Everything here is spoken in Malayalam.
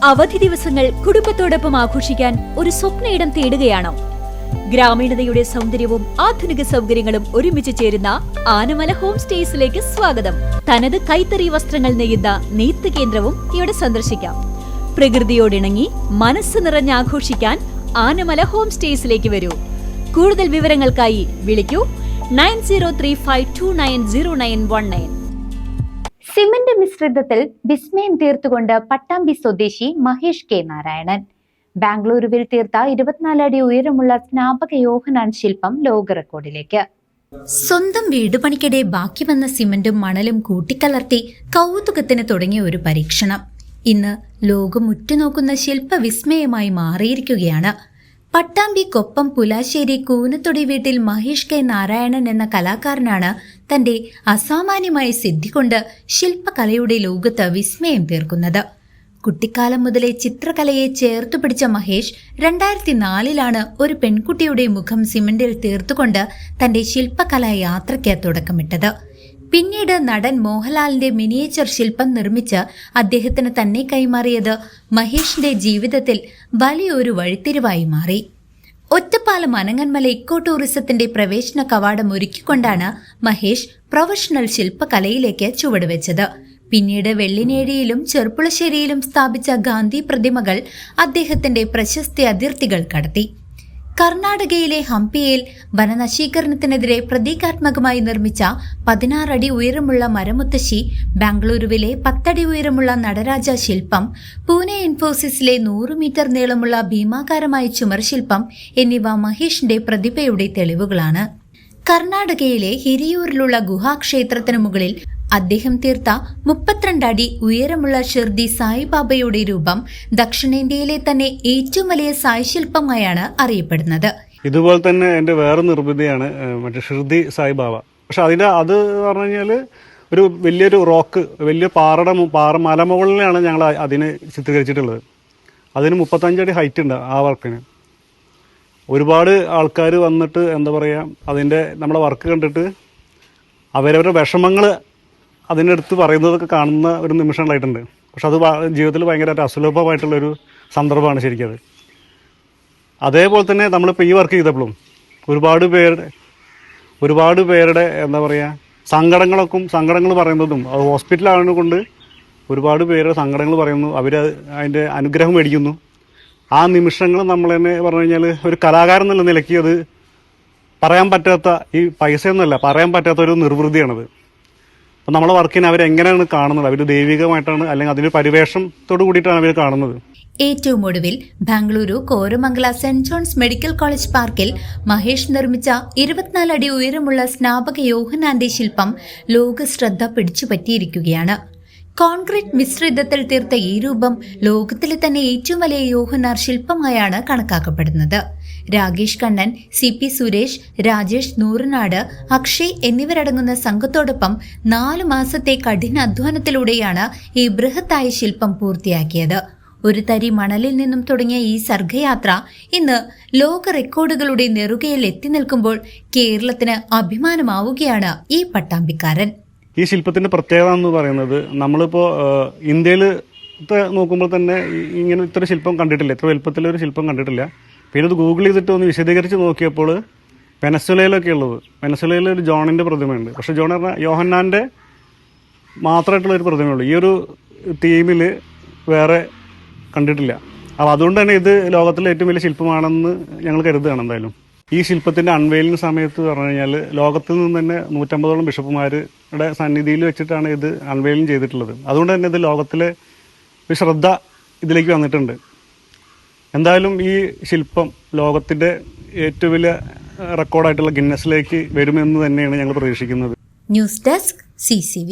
അവധി ദിവസങ്ങൾ കുടുംബത്തോടൊപ്പം ആഘോഷിക്കാൻ ഒരു സ്വപ്നയിടം തേടുകയാണോ? ഗ്രാമീണതയുടെ സൗന്ദര്യവും ആധുനിക സൗകര്യങ്ങളും ഒരുമിച്ച് ചേരുന്ന ആനമല ഹോം സ്റ്റേസിലേക്ക് സ്വാഗതം. തനത് കൈത്തറി വസ്ത്രങ്ങൾ നെയ്യുന്ന നെയ്ത്ത് കേന്ദ്രവും ഇവിടെ സന്ദർശിക്കാം. പ്രകൃതിയോടിണങ്ങി മനസ്സ് നിറഞ്ഞ് ആഘോഷിക്കാൻ ആനമല ഹോം സ്റ്റേസിലേക്ക് വരൂ. കൂടുതൽ വിവരങ്ങൾക്കായി വിളിക്കൂ 9035290919. സിമന്റ് മിശ്രിതത്തിൽ വിസ്മയം തീർത്തുകൊണ്ട് പട്ടാമ്പി സ്വദേശി മഹേഷ് കെ നാരായണൻ. ബാംഗ്ലൂരുവിൽ തീർത്ത 24 അടി ഉയരമുള്ള സ്നാപക യോഹന്നാൻ ശില്പം ലോക റെക്കോർഡിലേക്ക്. സ്വന്തം വീട് പണിക്കിടെ ബാക്കി വന്ന സിമന്റും മണലും കൂട്ടിക്കലർത്തി കൗതുകത്തിന് തുടങ്ങിയ ഒരു പരീക്ഷണം ഇന്ന് ലോകം ഉറ്റുനോക്കുന്ന ശില്പവിസ്മയമായി മാറിയിരിക്കുകയാണ്. പട്ടാമ്പി കൊപ്പം പുലാശ്ശേരി കൂനത്തൊടി വീട്ടിൽ മഹേഷ് കെ നാരായണൻ എന്ന കലാകാരനാണ് തന്റെ അസാമാന്യമായ സിദ്ധി കൊണ്ട് ശില്പകലയുടെ ലോകത്ത് വിസ്മയം തീർക്കുന്നത്. കുട്ടിക്കാലം മുതലേ ചിത്രകലയെ ചേർത്തു പിടിച്ച മഹേഷ് 2004 ഒരു പെൺകുട്ടിയുടെ മുഖം സിമന്റിൽ തീർത്തുകൊണ്ട് തന്റെ ശില്പകലാ യാത്രയ്ക്ക് തുടക്കമിട്ടത്. പിന്നീട് നടൻ മോഹൻലാലിന്റെ മിനിയേച്ചർ ശില്പം നിർമ്മിച്ച് അദ്ദേഹത്തിന് തന്നെ കൈമാറിയത് മഹേഷിന്റെ ജീവിതത്തിൽ വലിയൊരു വഴിത്തിരിവായി മാറി. ഒറ്റപ്പാലം അനങ്ങന്മല ഇക്കോ ടൂറിസത്തിന്റെ പ്രവേശന കവാടം ഒരുക്കിക്കൊണ്ടാണ് മഹേഷ് പ്രൊഫഷണൽ ശില്പകലയിലേക്ക് ചുവടുവെച്ചത്. പിന്നീട് വെള്ളിനേഴിയിലും ചെർപ്പുളശ്ശേരിയിലും സ്ഥാപിച്ച ഗാന്ധി പ്രതിമകൾ അദ്ദേഹത്തിന്റെ പ്രശസ്തി അതിർത്തികൾ കടത്തി. കർണാടകയിലെ ഹംപിയിൽ വനനശീകരണത്തിനെതിരെ പ്രതീകാത്മകമായി നിർമ്മിച്ച 16 അടി ഉയരമുള്ള മരമുത്തശ്ശി, ബാംഗ്ലൂരുവിലെ 10 അടി ഉയരമുള്ള നടരാജ ശില്പം, പൂനെ ഇൻഫോസിസിലെ 100 മീറ്റർ നീളമുള്ള ഭീമാകാരമായ ചുമർശില്പം എന്നിവ മഹേഷിന്റെ പ്രതിഭയുടെ തെളിവുകളാണ്. കർണാടകയിലെ ഹിരിയൂരിലുള്ള ഗുഹാക്ഷേത്രത്തിനു മുകളിൽ അദ്ദേഹം തീർത്ത 32 അടി ഉയരമുള്ള ഷിർദി സായിബാബയുടെ രൂപം ദക്ഷിണേന്ത്യയിലെ തന്നെ ഏറ്റവും വലിയ സായി ശില്പമായാണ് അറിയപ്പെടുന്നത്. ഇതുപോലെ തന്നെ എന്റെ വേറെ നിർമ്മിതിയാണ് മറ്റേ ഷിർദി സായിബാബ. പക്ഷെ അത് പറഞ്ഞു കഴിഞ്ഞാൽ ഒരു വലിയൊരു റോക്ക്, വലിയ മലമുകളിലാണ് ഞങ്ങൾ അതിനെ ചിത്രീകരിച്ചിട്ടുള്ളത്. അതിന് 35 അടി ഹൈറ്റ് ഉണ്ട്. ആ വർക്കിന് ഒരുപാട് ആൾക്കാർ വന്നിട്ട് എന്താ പറയുക, അതിൻ്റെ നമ്മുടെ വർക്ക് കണ്ടിട്ട് അവരവരുടെ വിഷമങ്ങൾ അതിനടുത്ത് പറയുന്നതൊക്കെ കാണുന്ന ഒരു നിമിഷങ്ങളായിട്ടുണ്ട്. പക്ഷെ അത് ജീവിതത്തിൽ ഭയങ്കരമായിട്ട് അസുലഭമായിട്ടുള്ളൊരു സന്ദർഭമാണ് ശരിക്കും. അതേപോലെ തന്നെ നമ്മളിപ്പോൾ ഈ വർക്ക് ചെയ്തപ്പോഴും ഒരുപാട് പേരുടെ എന്താ പറയുക സങ്കടങ്ങൾ പറയുന്നതും അത് ഹോസ്പിറ്റലായതുകൊണ്ട് കൊണ്ട് ഒരുപാട് പേരുടെ സങ്കടങ്ങൾ പറയുന്നു, അവർ അതിൻ്റെ അനുഗ്രഹം മേടിക്കുന്നു. ആ നിമിഷങ്ങൾ നമ്മൾ തന്നെ പറഞ്ഞു കഴിഞ്ഞാൽ ഒരു കലാകാരൻ എന്നുള്ള നിലയ്ക്ക് അത് പറയാൻ പറ്റാത്ത, ഈ പൈസയൊന്നുമല്ല, പറയാൻ പറ്റാത്ത ഒരു നിർവൃതിയാണത്. അപ്പം നമ്മളെ വർക്കിനെ അവരെങ്ങനെയാണ് കാണുന്നത്, അവർ ദൈവികമായിട്ടാണ് അല്ലെങ്കിൽ അതിൻ്റെ പരിവേഷത്തോട് കൂടിയിട്ടാണ് അവർ കാണുന്നത്. ഏറ്റവും ഒടുവിൽ Bengaluru Koramangala saint John's medical college പാർക്കിൽ മഹേഷ് നിർമ്മിച്ച 24 അടി ഉയരമുള്ള സ്നാപക യോഹന്നാന്റെ ശില്പം ലോക ശ്രദ്ധ പിടിച്ചുപറ്റിയിരിക്കുകയാണ്. കോൺക്രീറ്റ് മിശ്രിതത്തിൽ തീർത്ത ഈ രൂപം ലോകത്തിലെ തന്നെ ഏറ്റവും വലിയ യോഹന്നാർ ശില്പമായാണ് കണക്കാക്കപ്പെടുന്നത്. രാകേഷ് കണ്ണൻ, CP സുരേഷ്, രാജേഷ് നൂറനാട്, അക്ഷയ് എന്നിവരടങ്ങുന്ന സംഘത്തോടൊപ്പം 4 മാസത്തെ കഠിനാധ്വാനത്തിലൂടെയാണ് ഈ ബൃഹത്തായ ശില്പം പൂർത്തിയാക്കിയത്. ഒരു തരി മണലിൽ നിന്നും തുടങ്ങിയ ഈ സർഗയാത്ര ഇന്ന് ലോക റെക്കോർഡുകളുടെ നെറുകയിൽ എത്തി നിൽക്കുമ്പോൾ കേരളത്തിന് അഭിമാനമാവുകയാണ് ഈ പട്ടാമ്പിക്കാരൻ. ഈ ശില്പത്തിന്റെ പ്രത്യേകത എന്ന് പറയുന്നത്, നമ്മളിപ്പോൾ ഇന്ത്യയിൽ നോക്കുമ്പോൾ തന്നെ ഇങ്ങനെ ഇത്ര ശില്പം കണ്ടിട്ടില്ല, ഇത്ര വലുപ്പത്തിലൊരു ശില്പം കണ്ടിട്ടില്ല. പിന്നെ ഇത് ഗൂഗിൾ ചെയ്തിട്ട് ഒന്ന് വിശദീകരിച്ച് നോക്കിയപ്പോൾ വെനസ്വലയിലൊക്കെ ഉള്ളത്, വെനസ്വലയിൽ ഒരു ജോണിൻ്റെ പ്രതിമയുണ്ട്. പക്ഷേ ജോൺ പറഞ്ഞാൽ യോഹന്നാൻ്റെ മാത്രമായിട്ടുള്ളൊരു പ്രതിമയുള്ളൂ. ഈ ഒരു തീമിൽ വേറെ കണ്ടിട്ടില്ല. അപ്പോൾ അതുകൊണ്ട് തന്നെ ഇത് ലോകത്തിലെ ഏറ്റവും വലിയ ശില്പമാണെന്ന് ഞങ്ങൾ കരുതുകയാണ്. എന്തായാലും ഈ ശില്പത്തിൻ്റെ അൺവെയിലിംഗ് സമയത്ത് പറഞ്ഞു കഴിഞ്ഞാൽ ലോകത്തിൽ നിന്ന് തന്നെ 150ഓളം ബിഷപ്പുമാരുടെ സന്നിധിയിൽ വെച്ചിട്ടാണ് ഇത് അൺവെയിലിംഗ് ചെയ്തിട്ടുള്ളത്. അതുകൊണ്ട് തന്നെ ഇത് ലോകത്തിലെ ഒരു ശ്രദ്ധ ഇതിലേക്ക് വന്നിട്ടുണ്ട്. എന്തായാലും ഈ ശില്പം ലോകത്തിൻ്റെ ഏറ്റവും വലിയ റെക്കോർഡായിട്ടുള്ള ഗിന്നസിലേക്ക് വരുമെന്ന് തന്നെയാണ് ഞങ്ങൾ പ്രതീക്ഷിക്കുന്നത്. News desk CCV.